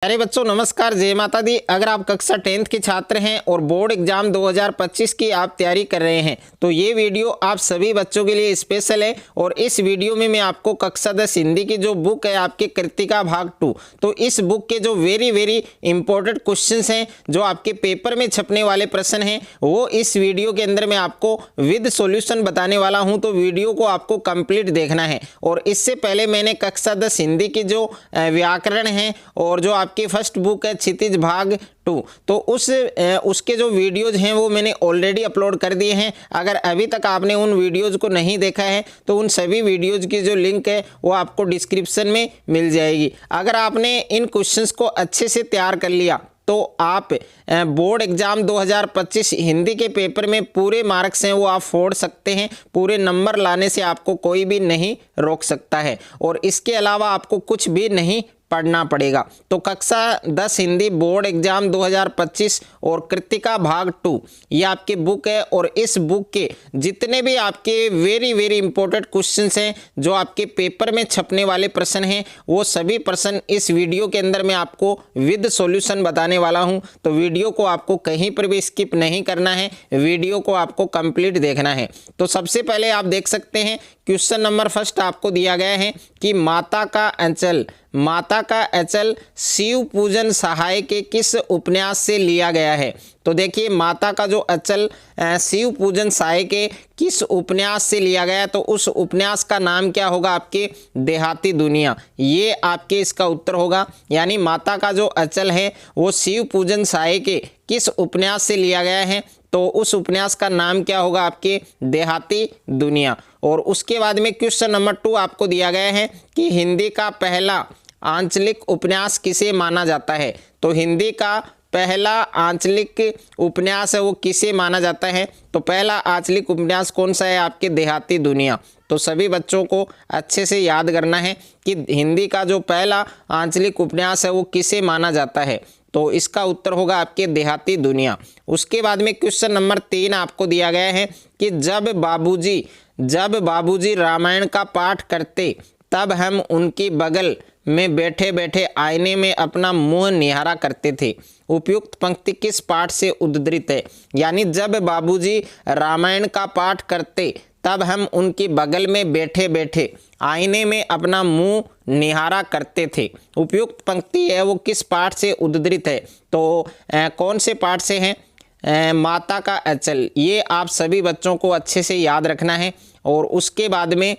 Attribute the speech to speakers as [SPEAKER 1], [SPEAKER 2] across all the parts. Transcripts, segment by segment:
[SPEAKER 1] अरे बच्चों नमस्कार, जय माता दी। अगर आप कक्षा 10th के छात्र हैं और बोर्ड एग्जाम 2025 की आप तैयारी कर रहे हैं तो ये वीडियो आप सभी बच्चों के लिए स्पेशल है। और इस वीडियो में मैं आपको कक्षा 10 हिंदी की जो बुक है आपके कृतिका भाग 2, तो इस बुक के जो वेरी इंपॉर्टेंट क्वेश्चंस हैं, जो आपके पेपर में छपने वाले प्रश्न हैं, वो इस वीडियो के अंदर मैं आपको विद सॉल्यूशन बताने वाला हूँ। तो वीडियो को आपको कंप्लीट देखना है। और इससे पहले मैंने कक्षा 10 हिंदी की जो व्याकरण है और जो आपकी फर्स्ट बुक है क्षितिज भाग 2, तो उसके जो वीडियोज हैं वो मैंने ऑलरेडी अपलोड कर दिए हैं। अगर अभी तक आपने उन वीडियोज को नहीं देखा है तो उन सभी वीडियोज की जो लिंक है वो आपको डिस्क्रिप्शन में मिल जाएगी। अगर आपने इन क्वेश्चंस को अच्छे से तैयार कर लिया तो आप बोर्ड एग्जाम 2025 हिंदी के पेपर में पूरे मार्क्स हैं वो आप फोड़ सकते हैं। पूरे नंबर लाने से आपको कोई भी नहीं रोक सकता है और इसके अलावा आपको कुछ भी नहीं पढ़ना पड़ेगा। तो कक्षा 10 हिंदी बोर्ड एग्जाम 2025 और कृतिका भाग 2 ये आपकी बुक है। और इस बुक के जितने भी आपके वेरी इंपॉर्टेंट क्वेश्चंस हैं, जो आपके पेपर में छपने वाले प्रश्न हैं, वो सभी प्रश्न इस वीडियो के अंदर मैं आपको विद सॉल्यूशन बताने वाला हूं। तो वीडियो को आपको कहीं पर भी स्किप नहीं करना है, वीडियो को आपको कंप्लीट देखना है। तो सबसे पहले आप देख सकते हैं क्वेश्चन नंबर फर्स्ट आपको दिया गया है कि माता का अचल शिव पूजन सहाय के किस उपन्यास से लिया गया है। तो देखिए माता का जो अचल शिव पूजन सहाय के किस उपन्यास से लिया गया है, तो उस उपन्यास का नाम क्या होगा आपके देहाती दुनिया। ये आपके इसका उत्तर होगा। यानी माता का जो अचल है वो शिव पूजन सहाय के किस उपन्यास से लिया गया है, तो उस उपन्यास का नाम क्या होगा आपके देहाती दुनिया। और उसके बाद में क्वेश्चन नंबर 2 आपको दिया गया है कि हिंदी का पहला आंचलिक उपन्यास किसे माना जाता है। तो हिंदी का पहला आंचलिक उपन्यास है वो किसे माना जाता है। तो पहला आंचलिक उपन्यास कौन सा है आपके देहाती दुनिया। तो सभी बच्चों को अच्छे से याद करना है कि हिंदी का जो पहला आंचलिक उपन्यास है वो किसे माना जाता है। तो इसका उत्तर होगा आपके देहाती दुनिया। उसके बाद में क्वेश्चन नंबर 3 आपको दिया गया है कि जब बाबूजी रामायण का पाठ करते तब हम उनकी बगल में बैठे बैठे आईने में अपना मुंह निहारा करते थे। उपयुक्त पंक्ति किस पाठ से उद्धृत है। यानी जब बाबूजी रामायण का पाठ करते तब हम उनकी बगल में बैठे बैठे आईने में अपना मुंह निहारा करते थे। उपयुक्त पंक्ति है वो किस पाठ से उद्धृत है। तो कौन से पाठ से है। माता का अचल। ये आप सभी बच्चों को अच्छे से याद रखना है। और उसके बाद में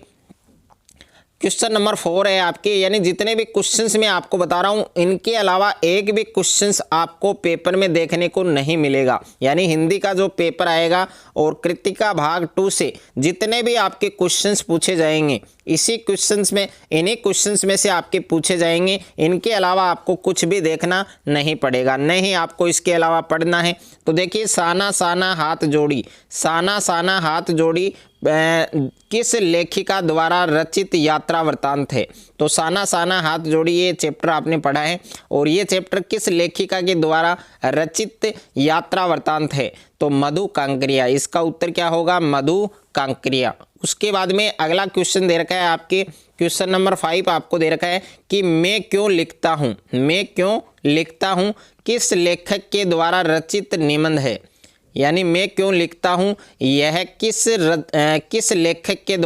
[SPEAKER 1] क्वेश्चन नंबर 4 है आपके, यानी जितने भी क्वेश्चंस मैं आपको बता रहा हूँ इनके अलावा एक भी क्वेश्चंस आपको पेपर में देखने को नहीं मिलेगा। यानी हिंदी का जो पेपर आएगा और कृतिका भाग 2 से जितने भी आपके क्वेश्चंस पूछे जाएंगे इसी क्वेश्चंस में, इन्हीं क्वेश्चंस में से आपके पूछे जाएंगे। इनके अलावा आपको कुछ भी देखना नहीं पड़ेगा, नहीं आपको इसके अलावा पढ़ना है। तो देखिए साना साना हाथ जोड़ी किस लेखिका द्वारा रचित यात्रा वृतांत है। तो साना साना हाथ जोड़ी ये चैप्टर आपने पढ़ा है और ये चैप्टर किस लेखिका के द्वारा रचित यात्रा वृतांत है। तो मधु कांकरिया। इसका उत्तर क्या होगा, मधु कांकरिया। उसके बाद में अगला क्वेश्चन दे रखा है आपके क्वेश्चन नंबर 5 आपको दे रखा है कि मैं क्यों लिखता हूँ किस लेखक के द्वारा रचित निबंध है। यानी मैं क्यों लिखता हूँ यह किस लेखक के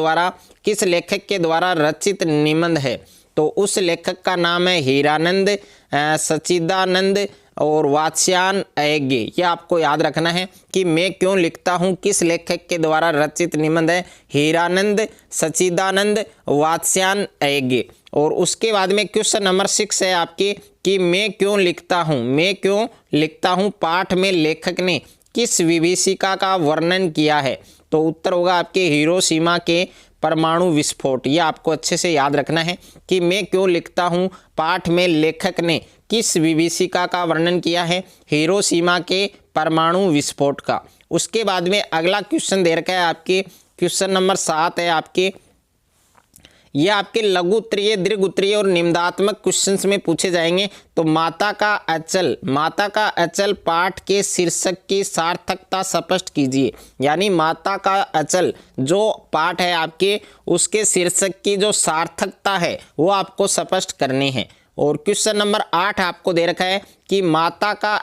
[SPEAKER 1] द्वारा रचित निबंध है। तो उस लेखक का नाम है हीरानंद, सच्चिदानंद और वात्स्यायन अय्यंगे। ये आपको याद रखना है कि मैं क्यों लिखता हूँ किस लेखक के द्वारा रचित निबंध है। हीरानंद, सच्चिदानंद, वात्स्यायन अय्यंगे। और उसके बाद में क्वेश्चन नंबर 6 है आपके कि मैं क्यों लिखता हूँ पाठ में लेखक ने किस विभीषिका का वर्णन किया है। तो उत्तर होगा आपके हिरोशिमा के परमाणु विस्फोट। ये आपको अच्छे से याद रखना है कि मैं क्यों लिखता हूँ पाठ में लेखक ने किस विभीषिका का वर्णन किया है, हिरोशिमा के परमाणु विस्फोट का। उसके बाद में अगला क्वेश्चन दे रखा है आपके क्वेश्चन नंबर 7 है आपके, ये आपके लघु उत्तरीय, दीर्घ उत्तरीय और निम्नात्मक क्वेश्चंस में पूछे जाएंगे। तो माता का अचल पाठ के शीर्षक की सार्थकता स्पष्ट कीजिए। यानी माता का अचल जो पाठ है आपके उसके शीर्षक की जो सार्थकता है वो आपको स्पष्ट करनी है। और क्वेश्चन नंबर 8 आपको दे रखा है कि माता का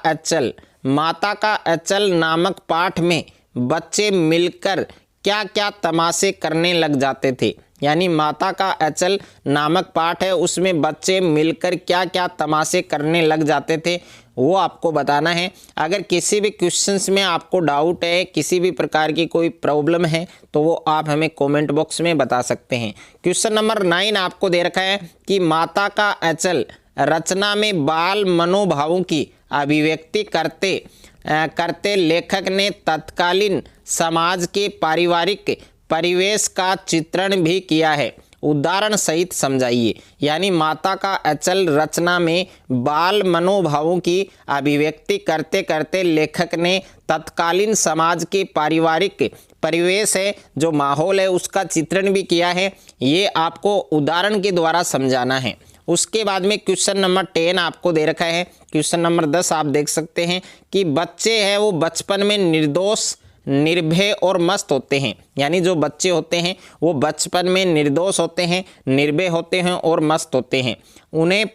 [SPEAKER 1] अचल नामक पाठ में बच्चे मिलकर क्या क्या तमाशे करने लग जाते थे। यानी माता का अचल नामक पाठ है, उसमें बच्चे मिलकर क्या क्या तमाशे करने लग जाते थे वो आपको बताना है। अगर किसी भी क्वेश्चंस में आपको डाउट है, किसी भी प्रकार की कोई प्रॉब्लम है तो वो आप हमें कमेंट बॉक्स में बता सकते हैं। क्वेश्चन नंबर 9 आपको दे रखा है कि माता का अचल रचना में बाल मनोभावों की अभिव्यक्ति करते लेखक ने तत्कालीन समाज के पारिवारिक परिवेश का चित्रण भी किया है, उदाहरण सहित समझाइए। यानी माता का अचल रचना में बाल मनोभावों की अभिव्यक्ति करते करते लेखक ने तत्कालीन समाज के पारिवारिक परिवेश है, जो माहौल है, उसका चित्रण भी किया है। ये आपको उदाहरण के द्वारा समझाना है। उसके बाद में क्वेश्चन नंबर 10 आपको दे रखा है। क्वेश्चन नंबर 10 आप देख सकते हैं कि बच्चे हैं वो बचपन में निर्दोष, निर्भय और मस्त होते हैं। यानी जो बच्चे होते हैं वो बचपन में निर्दोष होते हैं, निर्भय होते हैं और मस्त होते हैं। उन्हें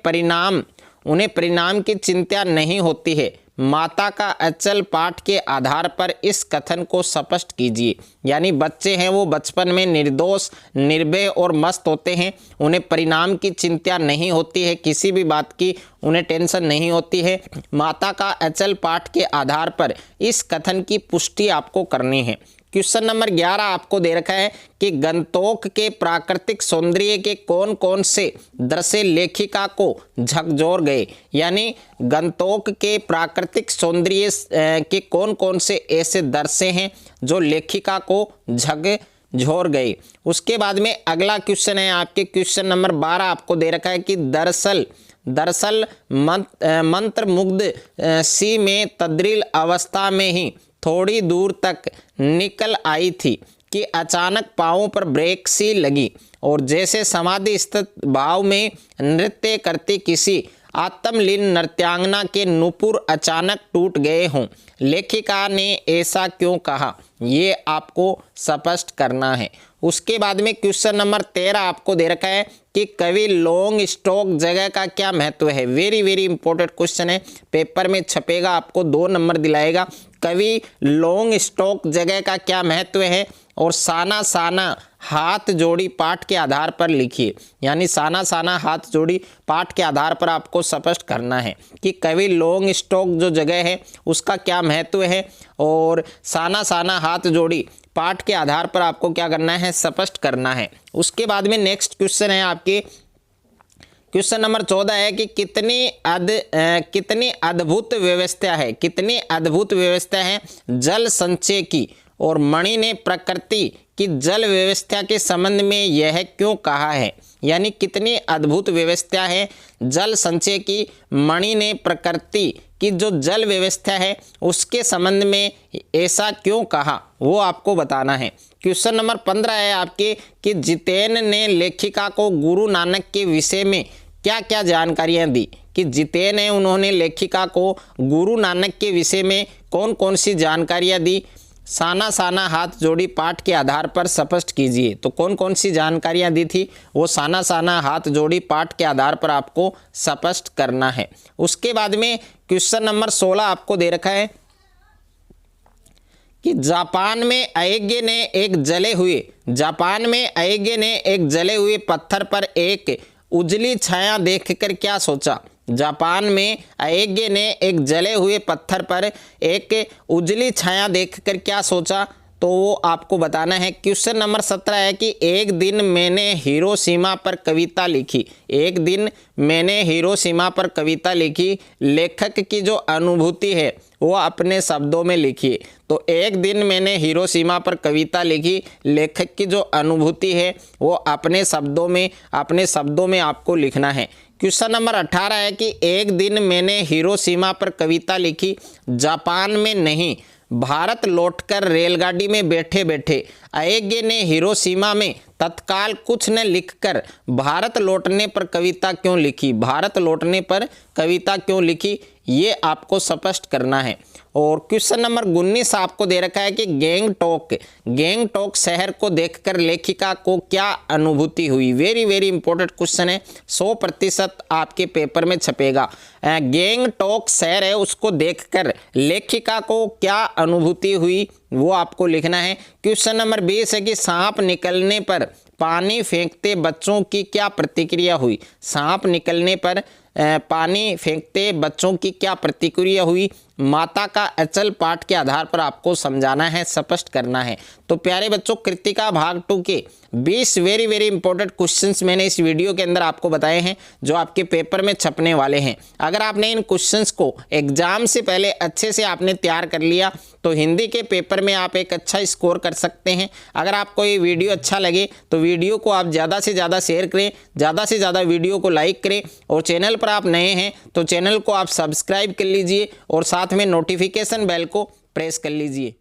[SPEAKER 1] परिणाम की चिंता नहीं होती है। माता का अचल पाठ के आधार पर इस कथन को स्पष्ट कीजिए। यानी बच्चे हैं वो बचपन में निर्दोष, निर्भय और मस्त होते हैं, उन्हें परिणाम की चिंता नहीं होती है, किसी भी बात की उन्हें टेंशन नहीं होती है। माता का अचल पाठ के आधार पर इस कथन की पुष्टि आपको करनी है। क्वेश्चन नंबर 11 आपको दे रखा है कि गंतोक के प्राकृतिक सौंदर्य के कौन कौन से दृश्य लेखिका को झकझोर गए। यानी गंतोक के प्राकृतिक सौंदर्य के कौन कौन से ऐसे दृश्य हैं जो लेखिका को झकझोर गए। उसके बाद में अगला क्वेश्चन है आपके क्वेश्चन नंबर 12 आपको दे रखा है कि दरअसल मंत्रमुग्ध सी में तद्रील अवस्था में ही थोड़ी दूर तक निकल आई थी कि अचानक पांवों पर ब्रेक सी लगी और जैसे समाधि स्थित भाव में नृत्य करती किसी आत्मलीन नृत्यांगना के नुपुर अचानक टूट गए हों। लेखिका ने ऐसा क्यों कहा, ये आपको स्पष्ट करना है। उसके बाद में क्वेश्चन नंबर 13 आपको दे रखा है कि कवि लॉन्ग स्टॉक जगह का क्या महत्व है। वेरी वेरी इंपॉर्टेंट क्वेश्चन है, पेपर में छपेगा, आपको 2 नंबर दिलाएगा। कवि लॉन्ग स्टॉक जगह का क्या महत्व है और साना साना हाथ जोड़ी पाठ के आधार पर लिखिए। यानी साना साना हाथ जोड़ी पाठ के आधार पर आपको स्पष्ट करना है कि कवि लॉन्ग स्टॉक जो जगह है उसका क्या महत्व है और साना साना हाथ जोड़ी पाठ के आधार पर आपको क्या करना है, स्पष्ट करना है। उसके बाद में नेक्स्ट क्वेश्चन है आपके क्वेश्चन नंबर 14 है कि कितनी अद्भुत व्यवस्था है जल संचय की और मणि ने प्रकृति की जल व्यवस्था के संबंध में यह क्यों कहा है। यानी कितनी अद्भुत व्यवस्था है जल संचय की, मणि ने प्रकृति की जो जल व्यवस्था है उसके संबंध में ऐसा क्यों कहा, वो आपको बताना है। क्वेश्चन नंबर 15 है आपके कि जितेन ने लेखिका को गुरु नानक के विषय में क्या क्या जानकारियां दी। कि जितेन है उन्होंने लेखिका को गुरु नानक के विषय में कौन कौन सी जानकारियां दी, साना साना हाथ जोड़ी पाठ के आधार पर स्पष्ट कीजिए। तो कौन कौन सी जानकारियां दी थी, वो साना साना हाथ जोड़ी पाठ के आधार पर आपको स्पष्ट करना है। उसके बाद में क्वेश्चन नंबर 16 आपको दे रखा है कि जापान में अयज्ञ ने एक जले हुए पत्थर पर एक उजली छाया देखकर क्या सोचा। जापान में अयज्ञ ने एक जले हुए पत्थर पर एक उजली छाया देखकर क्या सोचा, तो वो आपको बताना है। क्वेश्चन नंबर 17 है कि एक दिन मैंने हिरोशिमा पर कविता लिखी। लेखक की जो अनुभूति है वो अपने शब्दों में लिखिए। तो एक दिन मैंने हिरोशिमा पर कविता लिखी, लेखक की जो अनुभूति है वो अपने शब्दों में आपको लिखना है। क्वेश्चन नंबर 18 है कि एक दिन मैंने हिरोशिमा पर कविता लिखी, जापान में नहीं भारत लौटकर रेलगाड़ी में बैठे बैठे अयज्ञ ने हिरोशिमा में तत्काल कुछ न लिखकर भारत लौटने पर कविता क्यों लिखी? भारत लौटने पर कविता क्यों लिखी, ये आपको स्पष्ट करना है। और क्वेश्चन नंबर 19 आपको दे रखा है कि गैंगटॉक शहर को देखकर लेखिका को क्या अनुभूति हुई? वेरी वेरी इंपॉर्टेंट क्वेश्चन है, 100% आपके पेपर में छपेगा। गैंगटॉक शहर है, उसको देखकर लेखिका को क्या अनुभूति हुई वो आपको लिखना है। क्वेश्चन नंबर 20 है कि सांप निकलने पर पानी फेंकते बच्चों की क्या प्रतिक्रिया हुई? सांप निकलने पर पानी फेंकते बच्चों की क्या प्रतिक्रिया हुई? माता का अचल पाठ के आधार पर आपको समझाना है, स्पष्ट करना है। तो प्यारे बच्चों, कृतिका भाग 2 के 20 वेरी वेरी इंपॉर्टेंट क्वेश्चंस मैंने इस वीडियो के अंदर आपको बताए हैं जो आपके पेपर में छपने वाले हैं। अगर आपने इन क्वेश्चंस को एग्जाम से पहले अच्छे से आपने तैयार कर लिया तो हिंदी के पेपर में आप एक अच्छा स्कोर कर सकते हैं। अगर आपको ये वीडियो अच्छा लगे तो वीडियो को आप ज़्यादा से ज़्यादा शेयर करें, ज़्यादा से ज़्यादा वीडियो को लाइक करें, और चैनल पर आप नए हैं तो चैनल को आप सब्सक्राइब कर लीजिए और साथ में नोटिफिकेशन बेल को प्रेस कर लीजिए।